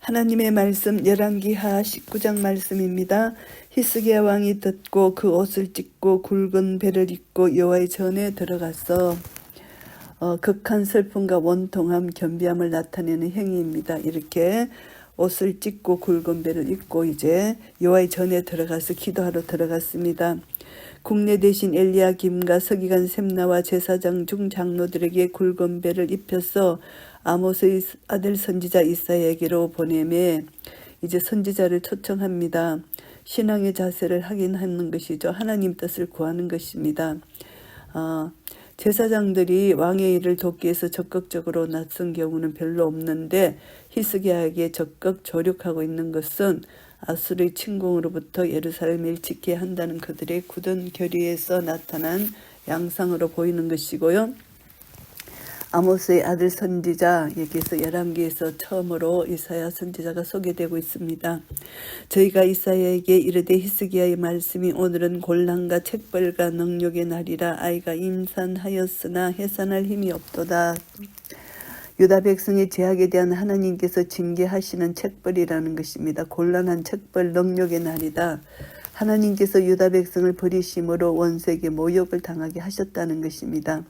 하나님의 말씀 열왕기하 19장 말씀입니다. 히스기야 왕이 듣고 그 옷을 찢고 굵은 배를 입고 여호와의 전에 들어가서 극한 슬픔과 원통함, 겸비함을 나타내는 행위입니다. 이렇게 옷을 찢고 굵은 배를 입고 이제 여호와의 전에 들어가서 기도하러 들어갔습니다. 국내 대신 엘리야김과 서기관 셈나와 제사장 중 장로들에게 굵은 배를 입혀서 아모스의 아들 선지자 이사야에게로 보내매 이제 선지자를 초청합니다. 신앙의 자세를 확인하는 것이죠. 하나님 뜻을 구하는 것입니다. 제사장들이 왕의 일을 돕기 위해서 적극적으로 나선 경우는 별로 없는데 히스기야에게 적극 조력하고 있는 것은 아수르의 침공으로부터 예루살렘을 지켜야 한다는 그들의 굳은 결의에서 나타난 양상으로 보이는 것이고요. 아모스의 아들 선지자, 여기서 열왕기에서 처음으로 이사야 선지자가 소개되고 있습니다. 저희가 이사야에게 이르되 히스기야의 말씀이 오늘은 곤란과 책벌과 능욕의 날이라 아이가 임산하였으나 해산할 힘이 없도다. 유다 백성의 죄악에 대한 하나님께서 징계하시는 책벌이라는 것입니다. 곤란한 책벌 능욕의 날이다. 하나님께서 유다 백성을 버리심으로 원수에게 모욕을 당하게 하셨다는 것입니다.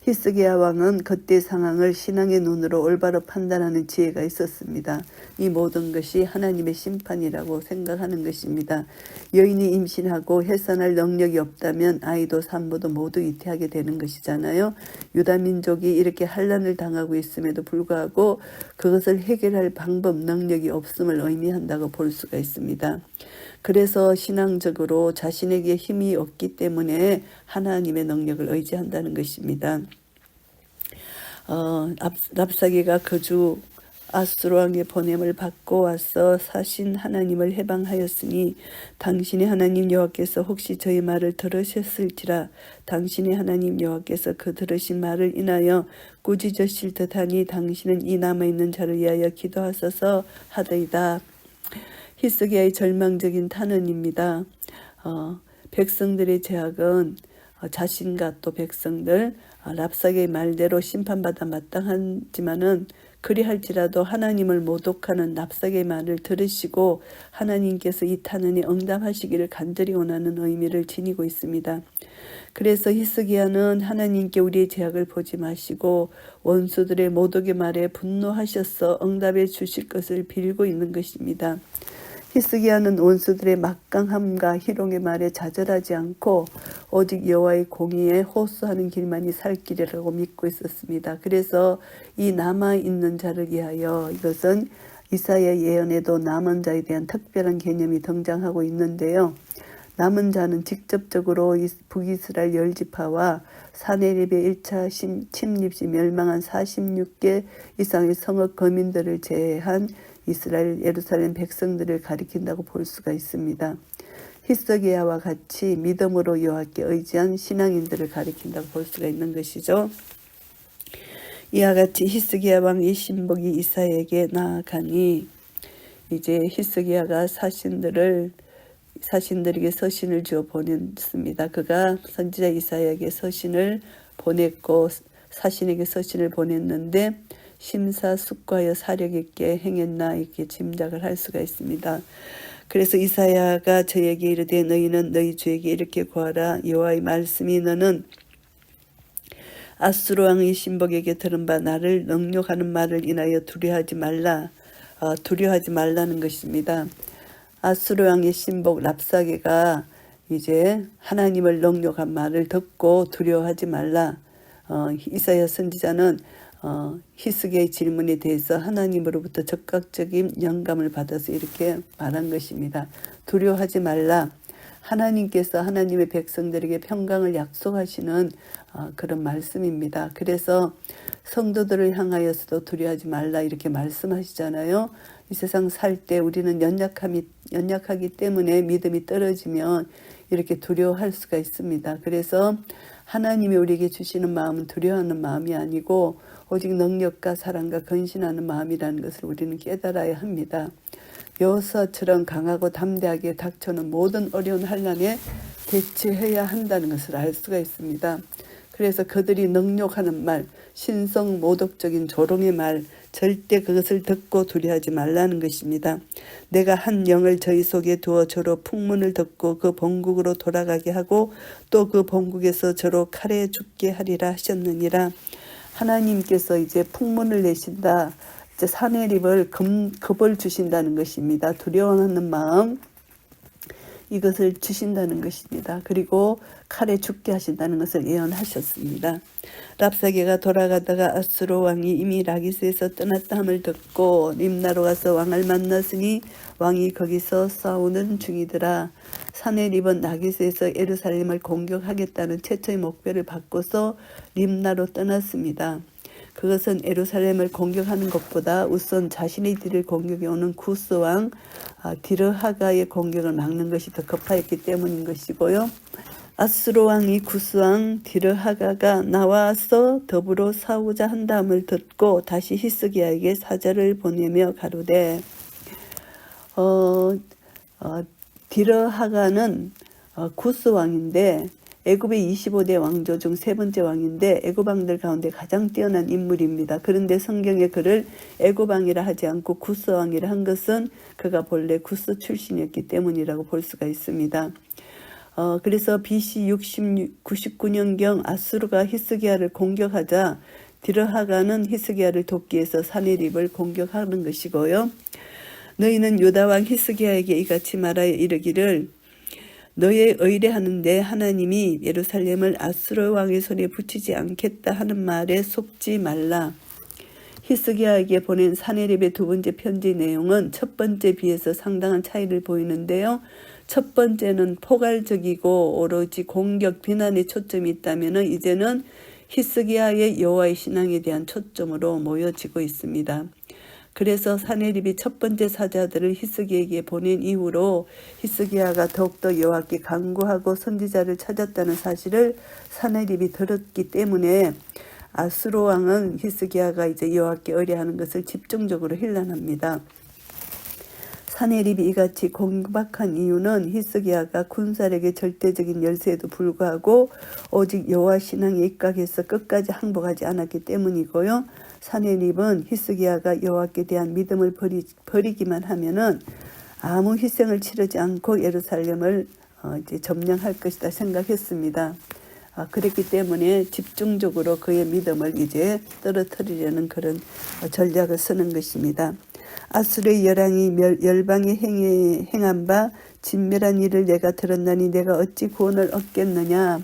히스기야 왕은 그때 상황을 신앙의 눈으로 올바로 판단하는 지혜가 있었습니다. 이 모든 것이 하나님의 심판이라고 생각하는 것입니다. 여인이 임신하고 해산할 능력이 없다면 아이도 산모도 모두 잉태하게 되는 것이잖아요. 유다 민족이 이렇게 환난을 당하고 있음에도 불구하고 그것을 해결할 방법, 능력이 없음을 의미한다고 볼 수가 있습니다. 그래서 신앙적으로 자신에게 힘이 없기 때문에 하나님의 능력을 의지한다는 것입니다. 랍사게가 거주 아수르 왕의 보냄을 받고 와서 사신 하나님을 해방하였으니 당신의 하나님 여호와께서 혹시 저희 말을 들으셨을지라. 당신의 하나님 여호와께서 그 들으신 말을 인하여 꾸짖으실 듯하니 당신은 이 남아있는 자를 위하여 기도하소서 하더이다. 히스기야의 절망적인 탄원입니다. 백성들의 죄악은 자신과 또 백성들 랍사게의 말대로 심판받아 마땅하지만은 그리할지라도 하나님을 모독하는 랍사게의 말을 들으시고 하나님께서 이 탄원에 응답하시기를 간절히 원하는 의미를 지니고 있습니다. 그래서 히스기야는 하나님께 우리의 죄악을 보지 마시고 원수들의 모독의 말에 분노하셔서 응답해 주실 것을 빌고 있는 것입니다. 히스기야는 원수들의 막강함과 희롱의 말에 좌절하지 않고 오직 여호와의 공의에 호소하는 길만이 살 길이라고 믿고 있었습니다. 그래서 이 남아있는 자를 위하여, 이것은 이사야 예언에도 남은 자에 대한 특별한 개념이 등장하고 있는데요. 남은 자는 직접적으로 북이스라엘 10지파와 사내립의 1차 침입 시 멸망한 46개 이상의 성읍 거민들을 제외한 이스라엘 예루살렘 백성들을 가리킨다고 볼 수가 있습니다. 히스기야와 같이 믿음으로 여호와께 의지한 신앙인들을 가리킨다고 볼 수가 있는 것이죠. 이와 같이 히스기야 왕의 신복이 이사야에게 나아가니 이제 히스기야가 사신들에게 서신을 주어 보냈습니다. 그가 선지자 이사야에게 서신을 보냈고 사신에게 서신을 보냈는데 심사숙고하여 사력 있게 행했나 이렇게 짐작을 할 수가 있습니다. 그래서 이사야가 저에게 이르되 너희는 너희 주에게 이렇게 구하라. 여호와의 말씀이 너는 아수르 왕의 신복에게 들은 바 나를 능욕하는 말을 인하여 두려워하지 말라는 것입니다. 아수르 왕의 신복 랍사게가 이제 하나님을 능욕한 말을 듣고 두려워하지 말라. 이사야 선지자는 히스기야의 질문에 대해서 하나님으로부터 적극적인 영감을 받아서 이렇게 말한 것입니다. 두려워하지 말라. 하나님께서 하나님의 백성들에게 평강을 약속하시는 그런 말씀입니다. 그래서 성도들을 향하여서도 두려워하지 말라 이렇게 말씀하시잖아요. 이 세상 살 때 우리는 연약하기 때문에 믿음이 떨어지면 이렇게 두려워할 수가 있습니다. 그래서 하나님이 우리에게 주시는 마음은 두려워하는 마음이 아니고 오직 능력과 사랑과 근신하는 마음이라는 것을 우리는 깨달아야 합니다. 여호수아처럼 강하고 담대하게 닥쳐오는 모든 어려운 환난에 대처해야 한다는 것을 알 수가 있습니다. 그래서 그들이 능욕하는 말, 신성 모독적인 조롱의 말, 절대 그것을 듣고 두려워하지 말라는 것입니다. 내가 한 영을 저희 속에 두어 저로 풍문을 듣고 그 본국으로 돌아가게 하고 또 그 본국에서 저로 칼에 죽게 하리라 하셨느니라. 하나님께서 이제 풍문을 내신다. 이제 사내립을 겁을 주신다는 것입니다. 두려워하는 마음, 이것을 주신다는 것입니다. 그리고 칼에 죽게 하신다는 것을 예언하셨습니다. 랍사게가 돌아가다가 아수르 왕이 이미 라기스에서 떠났다 함을 듣고 림나로 가서 왕을 만났으니 왕이 거기서 싸우는 중이더라. 사내립은 라기스에서 예루살렘을 공격하겠다는 최초의 목표를 바꿔서 림나로 떠났습니다. 그것은 예루살렘을 공격하는 것보다 우선 자신의 뒤를 공격해 오는 구스왕 디르하가의 공격을 막는 것이 더 급하였기 때문인 것이고요. 아수르 왕이 구스왕 디르하가가 나와서 더불어 싸우자 한다음을 듣고 다시 히스기야에게 사자를 보내며 가로되 디르하가는 구스왕인데 애굽의 25대 왕조 중 세 번째 왕인데 애굽 왕들 가운데 가장 뛰어난 인물입니다. 그런데 성경에 그를 애굽 왕이라 하지 않고 구스 왕이라 한 것은 그가 본래 구스 출신이었기 때문이라고 볼 수가 있습니다. 그래서 BC 99년경 아수르가 히스기야를 공격하자 디르하가는 히스기야를 돕기 위해서 사내립을 공격하는 것이고요. 너희는 유다 왕 히스기야에게 이같이 말하여 이르기를 너의 의뢰하는데 하나님이 예루살렘을 아수르 왕의 손에 붙이지 않겠다 하는 말에 속지 말라. 히스기야에게 보낸 사내립의 두 번째 편지 내용은 첫 번째 비해서 상당한 차이를 보이는데요. 첫 번째는 포괄적이고 오로지 공격 비난에 초점이 있다면 이제는 히스기야의 여호와의 신앙에 대한 초점으로 모여지고 있습니다. 그래서 사내립이 첫 번째 사자들을 히스기야에게 보낸 이후로 히스기야가 더욱더 여호와께 간구하고 선지자를 찾았다는 사실을 사내립이 들었기 때문에 아수르 왕은 히스기야가 이제 여호와께 의뢰하는 것을 집중적으로 힐난합니다. 사내립이 이같이 공박한 이유는 히스기야가 군사력의 절대적인 열세에도 불구하고 오직 여호와 신앙에 입각해서 끝까지 항복하지 않았기 때문이고요. 사내립은 히스기야가 여호와께 대한 믿음을 버리기만 하면은 아무 희생을 치르지 않고 예루살렘을 이제 점령할 것이다 생각했습니다. 그랬기 때문에 집중적으로 그의 믿음을 이제 떨어뜨리려는 그런 전략을 쓰는 것입니다. 아수르의 열왕이 열방에 행한 바 진멸한 일을 내가 들었나니 내가 어찌 구원을 얻겠느냐.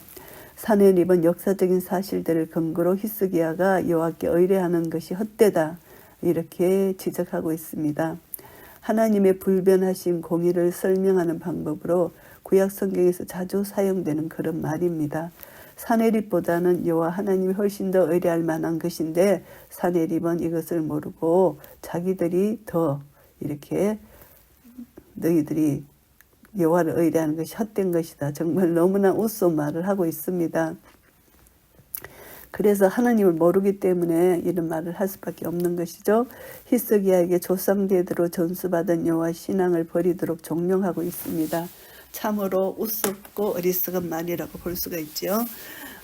사내립은 역사적인 사실들을 근거로 히스기야가 여호와께 의뢰하는 것이 헛되다 이렇게 지적하고 있습니다. 하나님의 불변하신 공의를 설명하는 방법으로 구약 성경에서 자주 사용되는 그런 말입니다. 사내립보다는 여호와 하나님이 훨씬 더 의뢰할 만한 것인데 사내립은 이것을 모르고 자기들이 더 이렇게 너희들이 여호와를 의뢰하는 것이 헛된 것이다. 정말 너무나 우스워 말을 하고 있습니다. 그래서 하나님을 모르기 때문에 이런 말을 할 수밖에 없는 것이죠. 히스기야에게 조상대대로 전수받은 여호와 신앙을 버리도록 종용하고 있습니다. 참으로 우습고 어리석은 말이라고 볼 수가 있죠.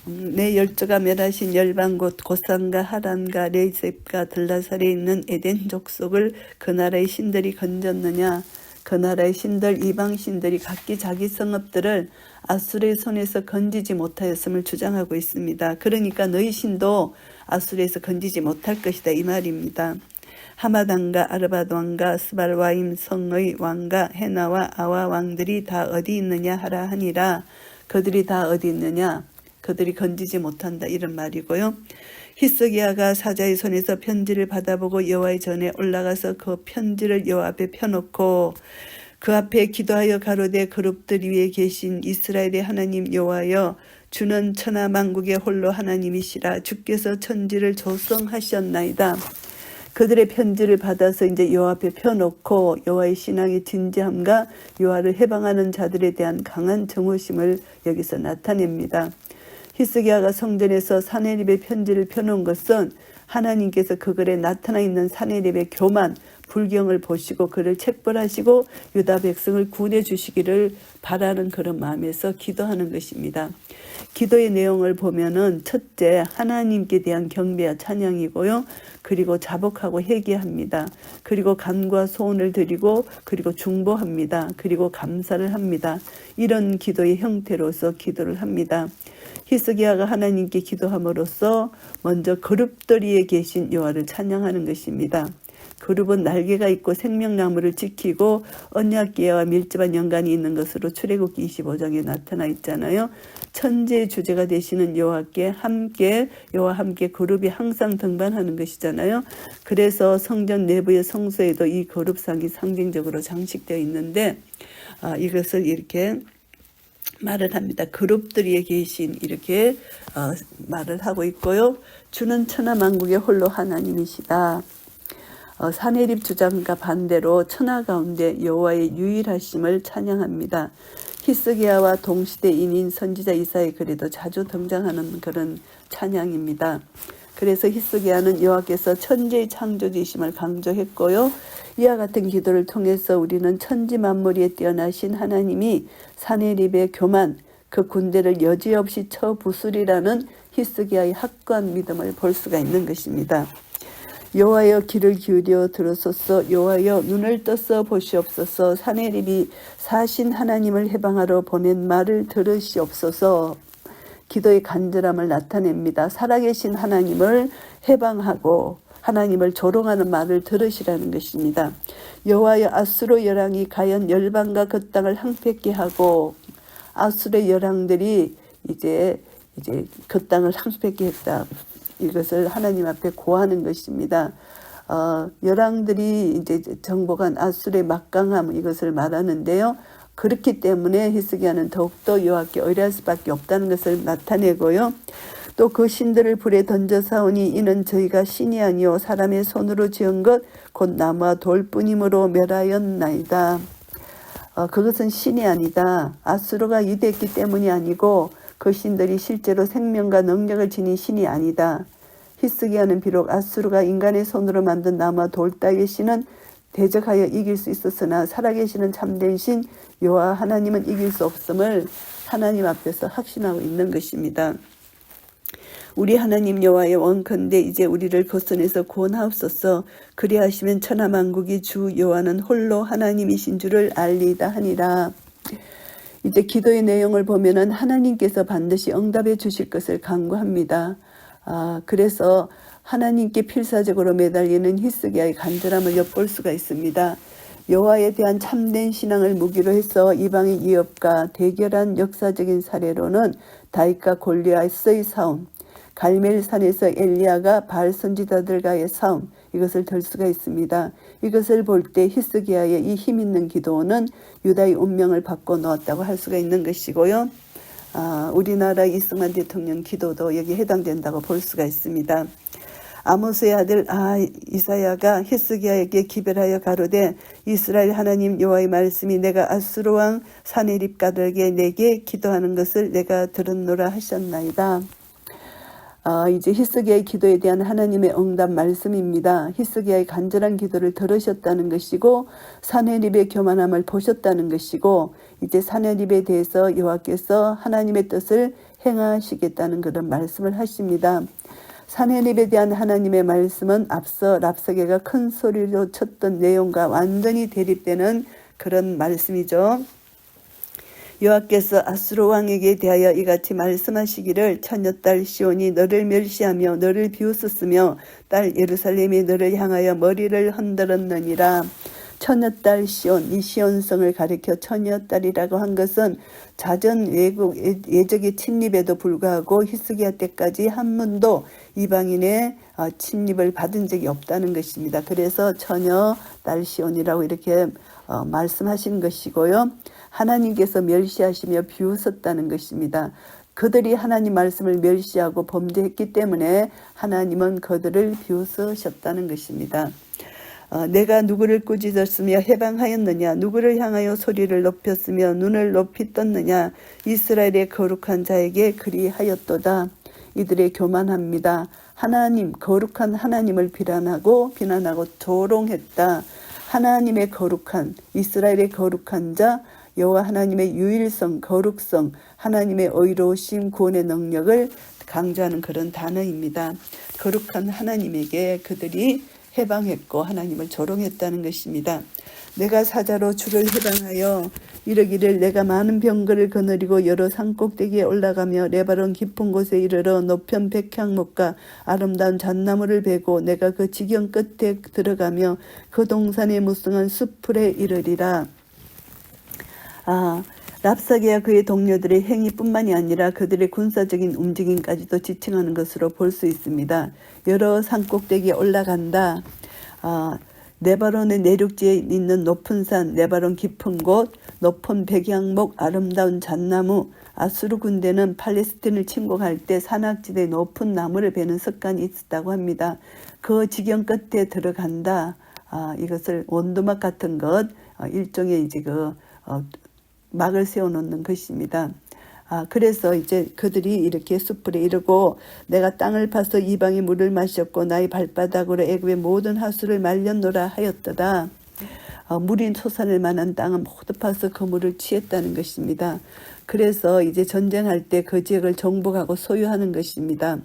내 열조가 멸하신 열방 곧 고산과 하란과 레셉과 들라살에 있는 에덴 족속을 그 나라의 신들이 건졌느냐. 그 나라의 신들 이방 신들이 각기 자기 성읍들을 아수르의 손에서 건지지 못하였음을 주장하고 있습니다. 그러니까 너희 신도 아수르에서 건지지 못할 것이다 이 말입니다. 하마단과 아르바드 왕과 스발와임 성의 왕과 헤나와 아와 왕들이 다 어디 있느냐 하라 하니라. 그들이 다 어디 있느냐? 그들이 건지지 못한다 이런 말이고요. 히스기야가 사자의 손에서 편지를 받아보고 여호와의 전에 올라가서 그 편지를 여호와 앞에 펴놓고 그 앞에 기도하여 가로되 그룹들 위에 계신 이스라엘의 하나님 여호와여 주는 천하 만국의 홀로 하나님이시라. 주께서 천지를 조성하셨나이다. 그들의 편지를 받아서 이제 여호와 앞에 펴놓고 여호와의 신앙의 진지함과 여호와를 해방하는 자들에 대한 강한 정오심을 여기서 나타냅니다. 히스기야가 성전에서 사내립의 편지를 펴놓은 것은 하나님께서 그 글에 나타나 있는 사내립의 교만, 불경을 보시고 그를 책벌하시고 유다 백성을 구원해 주시기를 바라는 그런 마음에서 기도하는 것입니다. 기도의 내용을 보면은 첫째, 하나님께 대한 경배와 찬양이고요. 그리고 자복하고 회개합니다. 그리고 간구와 소원을 드리고 그리고 중보합니다. 그리고 감사를 합니다. 이런 기도의 형태로서 기도를 합니다. 히스기야가 하나님께 기도함으로써 먼저 그룹들이에 계신 여호와를 찬양하는 것입니다. 그룹은 날개가 있고 생명나무를 지키고 언약궤와 밀접한 연관이 있는 것으로 출애굽기 25장에 나타나 있잖아요. 천지의 주제가 되시는 여호와와 함께 그룹이 항상 등반하는 것이잖아요. 그래서 성전 내부의 성소에도 이 그룹상이 상징적으로 장식되어 있는데 이것을 이렇게 말을 합니다. 그룹들이 계신 이렇게 말을 하고 있고요. 주는 천하만국의 홀로 하나님이시다. 사내립 주장과 반대로 천하 가운데 여호와의 유일하심을 찬양합니다. 히스기야와 동시대인인 선지자 이사야의 글에도 자주 등장하는 그런 찬양입니다. 그래서 히스기야는 여호와께서 천지의 창조주이심을 강조했고요. 이와 같은 기도를 통해서 우리는 천지 만물에 뛰어나신 하나님이 사내립의 교만, 그 군대를 여지없이 쳐 부수리라는 히스기야의 확고한 믿음을 볼 수가 있는 것입니다. 여호와여 귀를 기울여 들으소서. 여호와여 눈을 떠서 보시옵소서. 사내립이 사신 하나님을 해방하러 보낸 말을 들으시옵소서. 기도의 간절함을 나타냅니다. 살아계신 하나님을 해방하고 하나님을 조롱하는 말을 들으시라는 것입니다. 여호와여 아수르 열왕이 과연 열방과 그 땅을 황폐케 하고 아수르의 열왕들이 이제 그 땅을 황폐케 했다. 이것을 하나님 앞에 고하는 것입니다. 열왕들이 이제 정복한 아수르의 막강함 이것을 말하는데요. 그렇기 때문에 히스기야는 더욱더 여호와께 의뢰할 수밖에 없다는 것을 나타내고요. 또 그 신들을 불에 던져 사오니 이는 저희가 신이 아니요 사람의 손으로 지은 것 곧 나무와 돌뿐이므로 멸하였나이다. 그것은 신이 아니다. 아수르가 위대했기 때문이 아니고 그 신들이 실제로 생명과 능력을 지닌 신이 아니다. 히스기야는 비록 아수르가 인간의 손으로 만든 나무와 돌 따위의 신은 대적하여 이길 수 있었으나 살아계시는 참된 신 여호와 하나님은 이길 수 없음을 하나님 앞에서 확신하고 있는 것입니다. 우리 하나님 여호와의 원컨대 이제 우리를 거선에서 구원하옵소서. 그리하시면 천하만국이 주 여호와는 홀로 하나님이신 줄을 알리다 하니라. 이제 기도의 내용을 보면은 하나님께서 반드시 응답해 주실 것을 간구합니다. 그래서 하나님께 필사적으로 매달리는 히스기야의 간절함을 엿볼 수가 있습니다. 여호와에 대한 참된 신앙을 무기로 해서 이방의 위협과 대결한 역사적인 사례로는 다윗과 골리앗의 싸움, 갈멜산에서 엘리야가 바알 선지자들과의 싸움, 이것을 들 수가 있습니다. 이것을 볼 때 히스기야의 이 힘있는 기도는 유다의 운명을 바꿔놓았다고 할 수가 있는 것이고요. 우리나라 이승만 대통령 기도도 여기에 해당된다고 볼 수가 있습니다. 아모스의 아들 이사야가 히스기야에게 기별하여 가로되 이스라엘 하나님 여호와의 말씀이 내가 아수르 왕 사네립가들에게 내게 기도하는 것을 내가 들었노라 하셨나이다. 이제 히스기야의 기도에 대한 하나님의 응답 말씀입니다. 히스기야의 간절한 기도를 들으셨다는 것이고 사네립의 교만함을 보셨다는 것이고 이제 사네립에 대해서 여호와께서 하나님의 뜻을 행하시겠다는 그런 말씀을 하십니다. 사네립에 대한 하나님의 말씀은 앞서 랍사게가 큰 소리로 쳤던 내용과 완전히 대립되는 그런 말씀이죠. 여호와께서 아수르 왕에게 대하여 이같이 말씀하시기를 처녀딸 시온이 너를 멸시하며 너를 비웃었으며 딸 예루살렘이 너를 향하여 머리를 흔들었느니라. 처녀딸 시온, 이 시온성을 가리켜 처녀딸이라고 한 것은 자전 외국 예적의 침입에도 불구하고 히스기야 때까지 한 번도 이방인의 침입을 받은 적이 없다는 것입니다. 그래서 처녀딸 시온이라고 이렇게 말씀하신 것이고요. 하나님께서 멸시하시며 비웃었다는 것입니다. 그들이 하나님 말씀을 멸시하고 범죄했기 때문에 하나님은 그들을 비웃으셨다는 것입니다. 내가 누구를 꾸짖었으며 해방하였느냐, 누구를 향하여 소리를 높였으며 눈을 높이 떴느냐, 이스라엘의 거룩한 자에게 그리하였도다. 이들의 교만합니다. 하나님, 거룩한 하나님을 비난하고 조롱했다. 하나님의 거룩한, 이스라엘의 거룩한 자 여호와 하나님의 유일성, 거룩성, 하나님의 의로우심, 구원의 능력을 강조하는 그런 단어입니다. 거룩한 하나님에게 그들이 해방했고 하나님을 조롱했다는 것입니다. 내가 사자로 주를 해방하여 이르기를 내가 많은 병거를 거느리고 여러 산꼭대기에 올라가며 레바논 깊은 곳에 이르러 높은 백향목과 아름다운 잣나무를 베고 내가 그 지경 끝에 들어가며 그 동산의 무성한 숲풀에 이르리라. 랍사게와 그의 동료들의 행위뿐만이 아니라 그들의 군사적인 움직임까지도 지칭하는 것으로 볼 수 있습니다. 여러 산꼭대기에 올라간다. 레바논의 내륙지에 있는 높은 산, 레바논 깊은 곳, 높은 백향목, 아름다운 잣나무. 아수르 군대는 팔레스틴을 침공할 때 산악지대 높은 나무를 베는 습관이 있었다고 합니다. 그 지경 끝에 들어간다. 이것을 원두막 같은 것, 일종의 이제 막을 세워놓는 것입니다. 그래서 이제 그들이 이렇게 숲풀에 이르고 내가 땅을 파서 이방의 물을 마셨고 나의 발바닥으로 애굽의 모든 하수를 말렸노라 하였도다. 물이 솟아날 만한 땅은 모두 파서 그 물을 취했다는 것입니다. 그래서 이제 전쟁할 때 그 지역을 정복하고 소유하는 것입니다.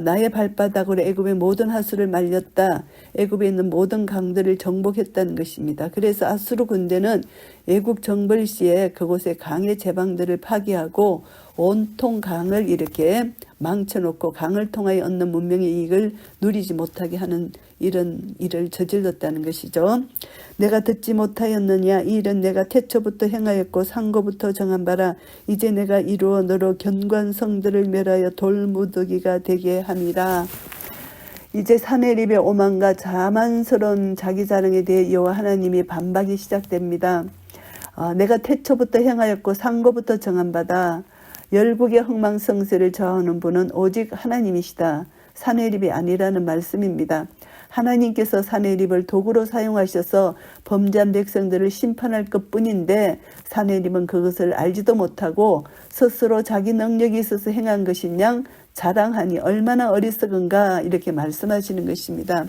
나의 발바닥으로 애굽의 모든 하수를 말렸다. 애굽에 있는 모든 강들을 정복했다는 것입니다. 그래서 아수르 군대는 애국 정벌 시에 그곳의 강의 제방들을 파괴하고 온통 강을 이렇게 망쳐놓고 강을 통하여 얻는 문명의 이익을 누리지 못하게 하는 이런 일을 저질렀다는 것이죠. 내가 듣지 못하였느냐? 이 일은 내가 태초부터 행하였고 상고부터 정한 바라. 이제 내가 이루어 너로 견고한 성들을 멸하여 돌무더기가 되게 함이라. 이제 사내립의 오만과 자만스러운 자기 자랑에 대해 여호와 하나님이 반박이 시작됩니다. 내가 태초부터 행하였고 상고부터 정한 바다. 열국의 흥망성쇠를 저하는 분은 오직 하나님이시다. 사내립이 아니라는 말씀입니다. 하나님께서 사내립을 도구로 사용하셔서 범죄한 백성들을 심판할 것뿐인데 사내립은 그것을 알지도 못하고 스스로 자기 능력이 있어서 행한 것인 양 자랑하니 얼마나 어리석은가 이렇게 말씀하시는 것입니다.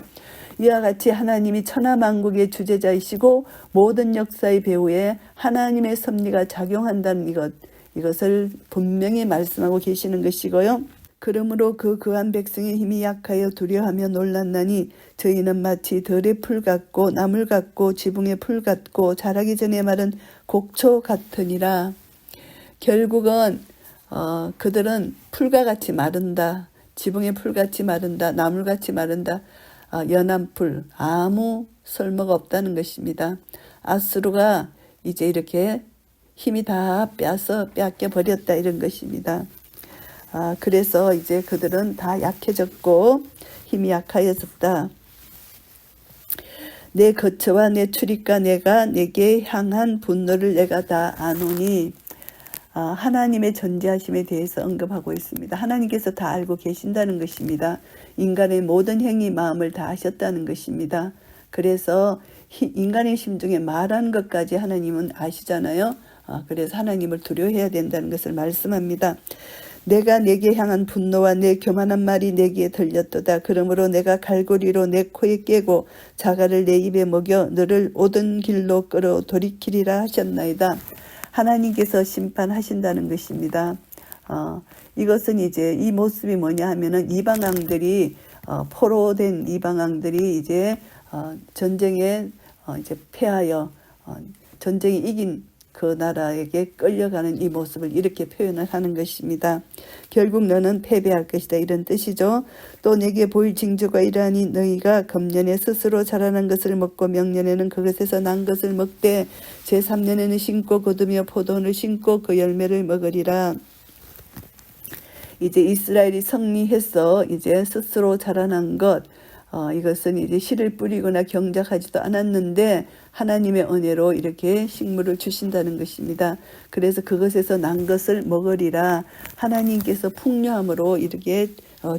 이와 같이 하나님이 천하만국의 주재자이시고 모든 역사의 배후에 하나님의 섭리가 작용한다는 이것을 분명히 말씀하고 계시는 것이고요. 그러므로 그 거한 백성의 힘이 약하여 두려워하며 놀랐나니 저희는 마치 들의 풀 같고 나물 같고 지붕의 풀 같고 자라기 전에 마른 곡초 같으니라. 결국은 그들은 풀과 같이 마른다. 지붕의 풀같이 마른다. 나물같이 마른다. 연한 풀 아무 쓸모가 없다는 것입니다. 아수르가 이제 이렇게 힘이 다 뺏겨 버렸다 이런 것입니다. 그래서 이제 그들은 다 약해졌고 힘이 약하여졌다. 내 거처와 내 출입과 내가 내게 향한 분노를 내가 다 아노니. 하나님의 전지하심에 대해서 언급하고 있습니다. 하나님께서 다 알고 계신다는 것입니다. 인간의 모든 행위 마음을 다 아셨다는 것입니다. 그래서 인간의 심중에 말하는 것까지 하나님은 아시잖아요. 그래서 하나님을 두려워해야 된다는 것을 말씀합니다. 내가 내게 향한 분노와 내 교만한 말이 내게 들렸도다. 그러므로 내가 갈고리로 내 코에 깨고 자갈을 내 입에 먹여 너를 오던 길로 끌어 돌이키리라 하셨나이다. 하나님께서 심판하신다는 것입니다. 이것은 이제 이 모습이 뭐냐 하면은 이방왕들이 포로된 이방왕들이 이제 전쟁에 이제 패하여 전쟁에 이긴 그 나라에게 끌려가는 이 모습을 이렇게 표현을 하는 것입니다. 결국 너는 패배할 것이다 이런 뜻이죠. 또 내게 보일 징조가 이러하니 너희가 금년에 스스로 자라난 것을 먹고 명년에는 그것에서 난 것을 먹되 제3년에는 심고 거두며 포도원을 심고 그 열매를 먹으리라. 이제 이스라엘이 승리해서 이제 스스로 자라난 것 이것은 이제 씨를 뿌리거나 경작하지도 않았는데 하나님의 은혜로 이렇게 식물을 주신다는 것입니다. 그래서 그것에서 난 것을 먹으리라. 하나님께서 풍요함으로 이렇게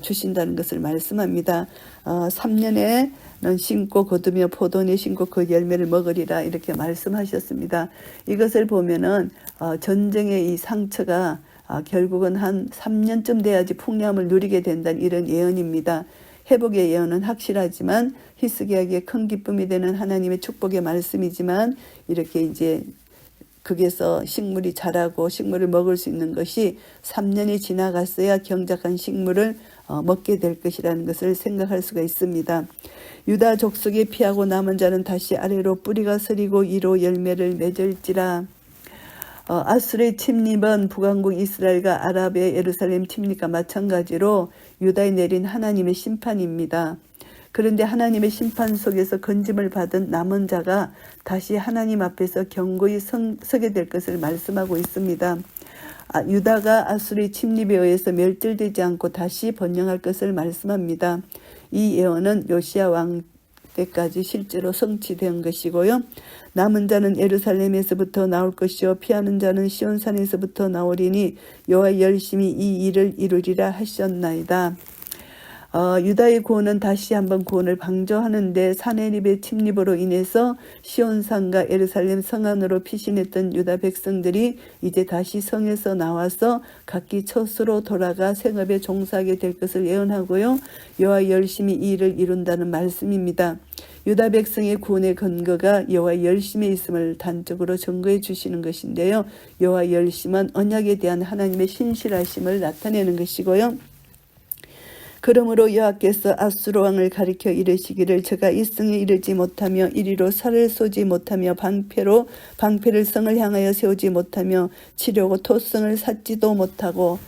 주신다는 것을 말씀합니다. 3년에는 심고 거두며 포도원에 심고 그 열매를 먹으리라 이렇게 말씀하셨습니다. 이것을 보면은 전쟁의 이 상처가 결국은 한 3년쯤 돼야지 풍요함을 누리게 된다는 이런 예언입니다. 회복의 예언은 확실하지만 히스기야에게 큰 기쁨이 되는 하나님의 축복의 말씀이지만 이렇게 이제 거기에서 식물이 자라고 식물을 먹을 수 있는 것이 3년이 지나갔어야 경작한 식물을 먹게 될 것이라는 것을 생각할 수가 있습니다. 유다 족속에 피하고 남은 자는 다시 아래로 뿌리가 서리고 이로 열매를 맺을지라. 아수르의 침입은 북왕국 이스라엘과 아랍의 예루살렘 침입과 마찬가지로 유다에 내린 하나님의 심판입니다. 그런데 하나님의 심판 속에서 건짐을 받은 남은 자가 다시 하나님 앞에서 견고히 서게 될 것을 말씀하고 있습니다. 유다가 아수르의 침입에 의해서 멸절되지 않고 다시 번영할 것을 말씀합니다. 이 예언은 요시야 왕 때까지 실제로 성취된 것이고요. 남은 자는 예루살렘에서부터 나올 것이요 피하는 자는 시온산에서부터 나오리니 여호와 열심히 이 일을 이루리라 하셨나이다. 유다의 구원은 다시 한번 구원을 방조하는데 사네립의 침입으로 인해서 시온산과 예루살렘 성 안으로 피신했던 유다 백성들이 이제 다시 성에서 나와서 각기 처소로 돌아가 생업에 종사하게 될 것을 예언하고요. 여호와 열심히 이 일을 이룬다는 말씀입니다. 유다 백성의 구원의 근거가 여호와 열심에 있음을 단적으로 증거해 주시는 것인데요. 여호와 열심은 언약에 대한 하나님의 신실하심을 나타내는 것이고요. 그러므로 여호와께서 아수르 왕을 가리켜 이르시기를 저가 이 성에 이르지 못하며 이리로 살을 쏘지 못하며 방패를 성을 향하여 세우지 못하며 치려고 토성을 샀지도 못하고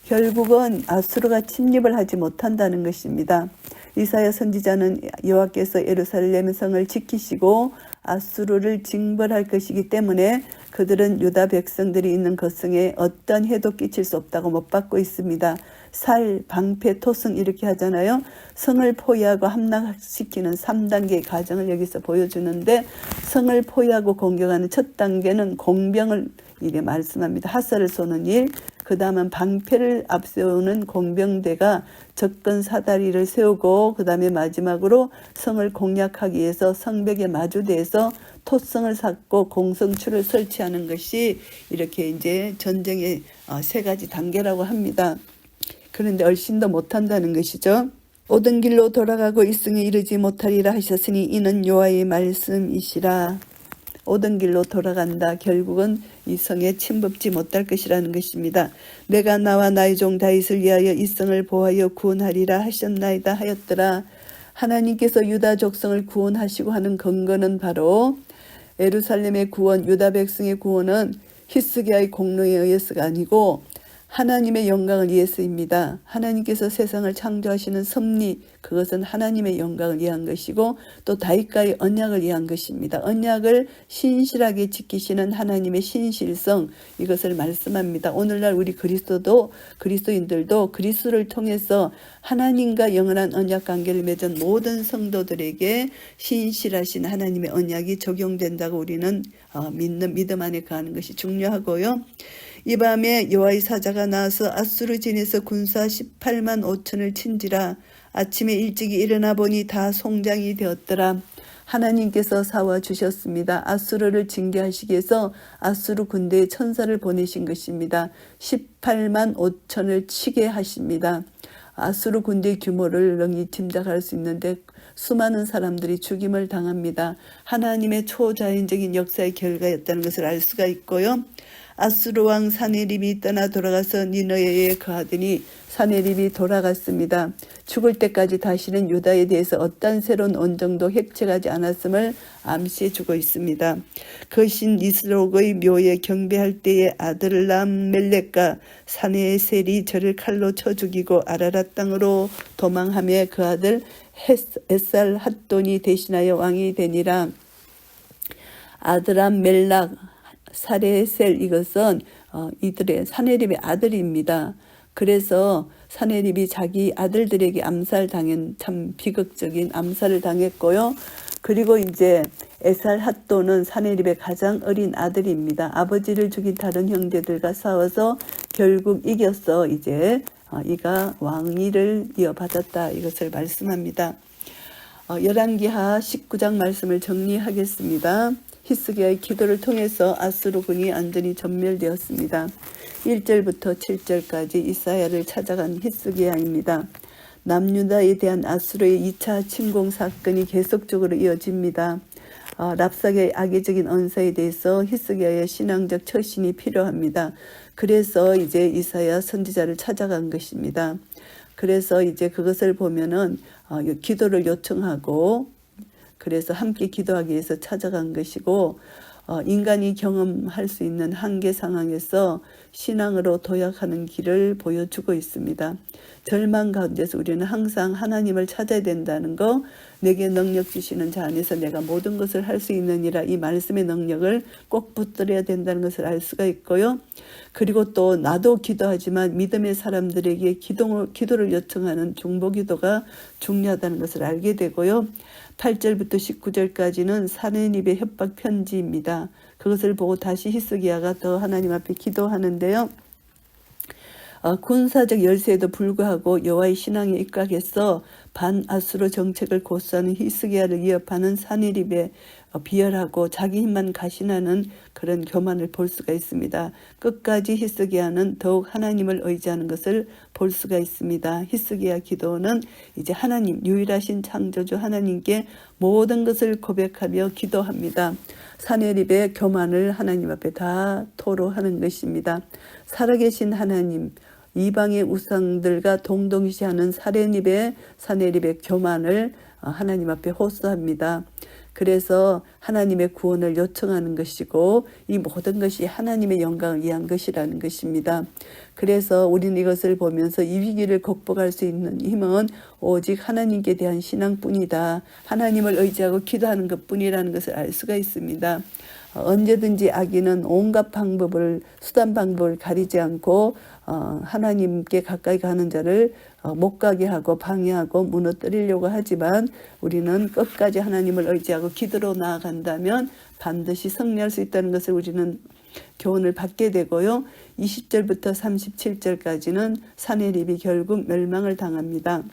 결국은 아수르가 침입을 하지 못한다는 것입니다. 이사야 선지자는 여호와께서 예루살렘 성을 지키시고 아수르를 징벌할 것이기 때문에 그들은 유다 백성들이 있는 그 성에 어떤 해도 끼칠 수 없다고 못 받고 있습니다. 살, 방패, 토성 이렇게 하잖아요. 성을 포위하고 함락시키는 3단계의 과정을 여기서 보여주는데 성을 포위하고 공격하는 첫 단계는 공병을 이래 말씀합니다. 하살을 쏘는 일, 그 다음은 방패를 앞세우는 공병대가 접근 사다리를 세우고 그 다음에 마지막으로 성을 공략하기 위해서 성벽에 마주대서 토성을 쌓고 공성추를 설치하는 것이 이렇게 이제 전쟁의 3가지 단계라고 합니다. 그런데 얼씬도 못한다는 것이죠. 오던 길로 돌아가고 이 성에 이르지 못하리라 하셨으니 이는 여호와의 말씀이시라. 오던 길로 돌아간다. 결국은 이 성에 침범지 못할 것이라는 것입니다. 내가 나와 나의 종 다윗을 위하여 이 성을 보하여 구원하리라 하셨나이다 하였더라. 하나님께서 유다 족성을 구원하시고 하는 근거는 바로 예루살렘의 구원, 유다 백성의 구원은 히스기야의 공로에 의해서가 아니고 하나님의 영광을 위해서입니다. 하나님께서 세상을 창조하시는 섭리, 그것은 하나님의 영광을 위한 것이고 또 다윗과의 언약을 위한 것입니다. 언약을 신실하게 지키시는 하나님의 신실성, 이것을 말씀합니다. 오늘날 우리 그리스도인들도 그리스도를 통해서 하나님과 영원한 언약 관계를 맺은 모든 성도들에게 신실하신 하나님의 언약이 적용된다고 우리는 믿음 안에 거하는 것이 중요하고요. 이 밤에 여호와의 사자가 나와서 아수르 진에서 군사 18만 5천을 친지라. 아침에 일찍이 일어나 보니 다 송장이 되었더라. 하나님께서 사와 주셨습니다. 아수르를 징계하시기 위해서 아수르 군대에 천사를 보내신 것입니다. 18만 5천을 치게 하십니다. 아수르 군대의 규모를 능히 짐작할 수 있는데 수많은 사람들이 죽임을 당합니다. 하나님의 초자연적인 역사의 결과였다는 것을 알 수가 있고요. 아수르 왕 사네립이 떠나 돌아가서 니느웨에 거하더니 사네립이 돌아갔습니다. 죽을 때까지 다시는 유다에 대해서 어떤 새로운 언정도 획책하지 않았음을 암시해주고 있습니다. 그 신 니스록의 묘에 경배할 때에 아들람 멜렉과 사네셀이 저를 칼로 쳐 죽이고 아라랏 땅으로 도망하며 그 아들 에살 핫돈이 대신하여 왕이 되니라. 아드람 멜락 사레셀, 이것은 이들의 사네립의 아들입니다. 그래서 사네립이 자기 아들들에게 암살당한 참 비극적인 암살을 당했고요. 그리고 이제 에살 핫돈은 사네립의 가장 어린 아들입니다. 아버지를 죽인 다른 형제들과 싸워서 결국 이겨서 이제 이가 왕위를 이어받았다, 이것을 말씀합니다. 열왕기하 19장 말씀을 정리하겠습니다. 히스기야의 기도를 통해서 아수르군이 완전히 전멸되었습니다. 1절부터 7절까지 이사야를 찾아간 히스기야입니다. 남유다에 대한 아수르의 2차 침공 사건이 계속적으로 이어집니다. 랍삭의 악의적인 언사에 대해서 히스기야의 신앙적 처신이 필요합니다. 그래서 이제 이사야 선지자를 찾아간 것입니다. 그래서 이제 그것을 보면은 기도를 요청하고 그래서 함께 기도하기 위해서 찾아간 것이고 인간이 경험할 수 있는 한계 상황에서 신앙으로 도약하는 길을 보여주고 있습니다. 절망 가운데서 우리는 항상 하나님을 찾아야 된다는 거, 내게 능력 주시는 자 안에서 내가 모든 것을 할 수 있느니라, 이 말씀의 능력을 꼭 붙들어야 된다는 것을 알 수가 있고요. 그리고 또 나도 기도하지만 믿음의 사람들에게 기도를 요청하는 중보기도가 중요하다는 것을 알게 되고요. 8절부터 19절까지는 사내립의 협박 편지입니다. 그것을 보고 다시 히스기야가 더 하나님 앞에 기도하는데요. 군사적 열세에도 불구하고 여호와의 신앙에 입각해서 반아수르 정책을 고수하는 히스기야를 위협하는 사내립의 비열하고 자기 힘만 가신하는 그런 교만을 볼 수가 있습니다. 끝까지 히스기야는 더욱 하나님을 의지하는 것을 볼 수가 있습니다. 히스기야 기도는 이제 하나님, 유일하신 창조주 하나님께 모든 것을 고백하며 기도합니다. 사내립의 교만을 하나님 앞에 다 토로하는 것입니다. 살아계신 하나님, 이방의 우상들과 동동시하는 사내립의 교만을 하나님 앞에 호소합니다. 그래서 하나님의 구원을 요청하는 것이고 이 모든 것이 하나님의 영광을 위한 것이라는 것입니다. 그래서 우리는 이것을 보면서 이 위기를 극복할 수 있는 힘은 오직 하나님께 대한 신앙뿐이다. 하나님을 의지하고 기도하는 것뿐이라는 것을 알 수가 있습니다. 언제든지 악인은 온갖 수단 방법을 가리지 않고 하나님께 가까이 가는 자를 못 가게 하고 방해하고 무너뜨리려고 하지만 우리는 끝까지 하나님을 의지하고 기도로 나아간다면 반드시 승리할 수 있다는 것을 우리는 교훈을 받게 되고요. 20절부터 37절까지는 사내립이 결국 멸망을 당합니다.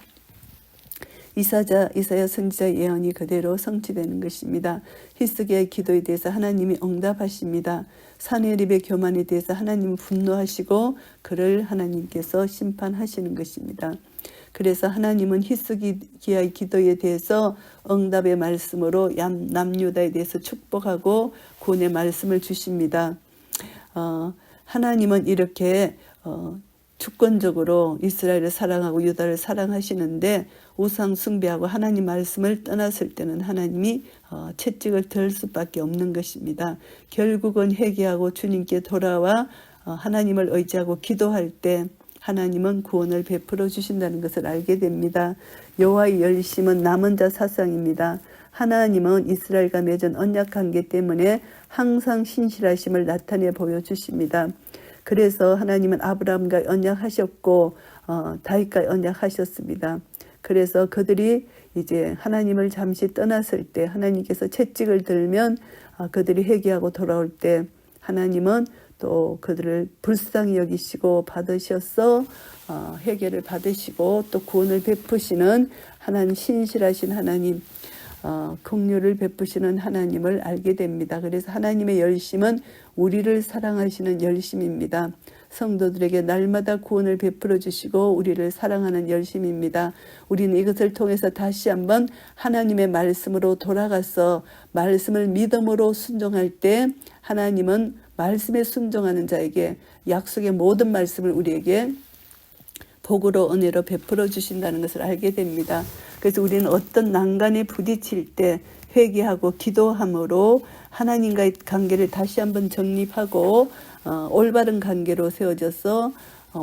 이사야 선지자 예언이 그대로 성취되는 것입니다. 히스기야의 기도에 대해서 하나님이 응답하십니다. 사내립의 교만에 대해서 하나님은 분노하시고 그를 하나님께서 심판하시는 것입니다. 그래서 하나님은 히스기야의 기도에 대해서 응답의 말씀으로 남유다에 대해서 축복하고 구원의 말씀을 주십니다. 하나님은 이렇게 주권적으로 이스라엘을 사랑하고 유다를 사랑하시는데 우상 숭배하고 하나님 말씀을 떠났을 때는 하나님이 채찍을 들 수밖에 없는 것입니다. 결국은 회개하고 주님께 돌아와 하나님을 의지하고 기도할 때 하나님은 구원을 베풀어 주신다는 것을 알게 됩니다. 여호와의 열심은 남은 자 사상입니다. 하나님은 이스라엘과 맺은 언약 관계 때문에 항상 신실하심을 나타내 보여주십니다. 그래서 하나님은 아브라함과 언약하셨고 다윗과 언약하셨습니다. 그래서 그들이 이제 하나님을 잠시 떠났을 때 하나님께서 채찍을 들면 그들이 회개하고 돌아올 때 하나님은 또 그들을 불쌍히 여기시고 받으셔서 회개를 받으시고 또 구원을 베푸시는 하나님, 신실하신 하나님, 긍휼을 베푸시는 하나님을 알게 됩니다. 그래서 하나님의 열심은 우리를 사랑하시는 열심입니다. 성도들에게 날마다 구원을 베풀어 주시고 우리를 사랑하는 열심입니다. 우리는 이것을 통해서 다시 한번 하나님의 말씀으로 돌아가서 말씀을 믿음으로 순종할 때 하나님은 말씀에 순종하는 자에게 약속의 모든 말씀을 우리에게 복으로 은혜로 베풀어 주신다는 것을 알게 됩니다. 그래서 우리는 어떤 난간에 부딪힐 때 회개하고 기도함으로 하나님과의 관계를 다시 한번 정립하고 올바른 관계로 세워져서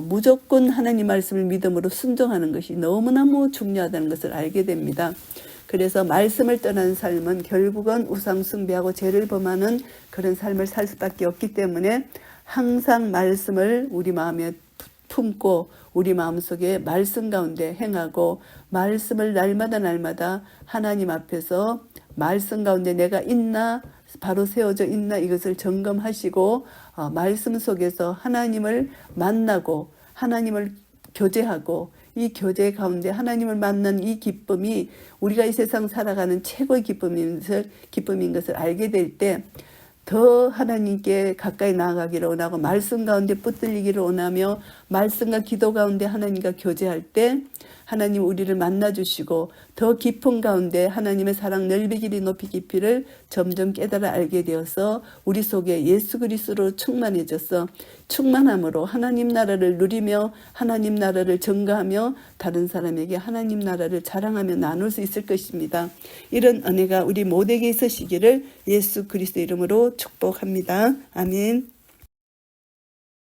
무조건 하나님 말씀을 믿음으로 순종하는 것이 너무너무 중요하다는 것을 알게 됩니다. 그래서 말씀을 떠난 삶은 결국은 우상 숭배하고 죄를 범하는 그런 삶을 살 수밖에 없기 때문에 항상 말씀을 우리 마음에 품고 우리 마음속에 말씀 가운데 행하고 말씀을 날마다 하나님 앞에서 말씀 가운데 내가 있나 바로 세워져 있나 이것을 점검하시고 말씀 속에서 하나님을 만나고 하나님을 교제하고 이 교제 가운데 하나님을 만난 이 기쁨이 우리가 이 세상 살아가는 최고의 기쁨인 것을 알게 될 때 더 하나님께 가까이 나아가기를 원하고 말씀 가운데 붙들리기를 원하며 말씀과 기도 가운데 하나님과 교제할 때 하나님 우리를 만나주시고 더 깊은 가운데 하나님의 사랑 넓이 길이 높이 깊이를 점점 깨달아 알게 되어서 우리 속에 예수 그리스도로 충만해져서 충만함으로 하나님 나라를 누리며 하나님 나라를 전가하며 다른 사람에게 하나님 나라를 자랑하며 나눌 수 있을 것입니다. 이런 은혜가 우리 모두에게 있으시기를 예수 그리스도 이름으로 축복합니다. 아멘.